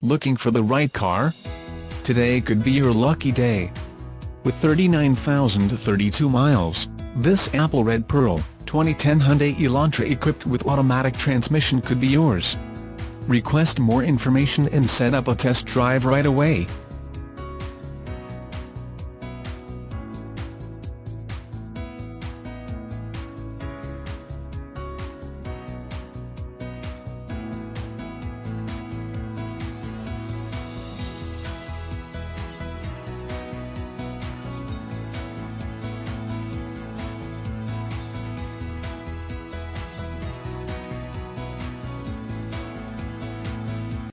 Looking for the right car? Today could be your lucky day. With 39,032 miles, this Apple Red Pearl 2010 Hyundai Elantra equipped with automatic transmission could be yours. Request more information and set up a test drive right away.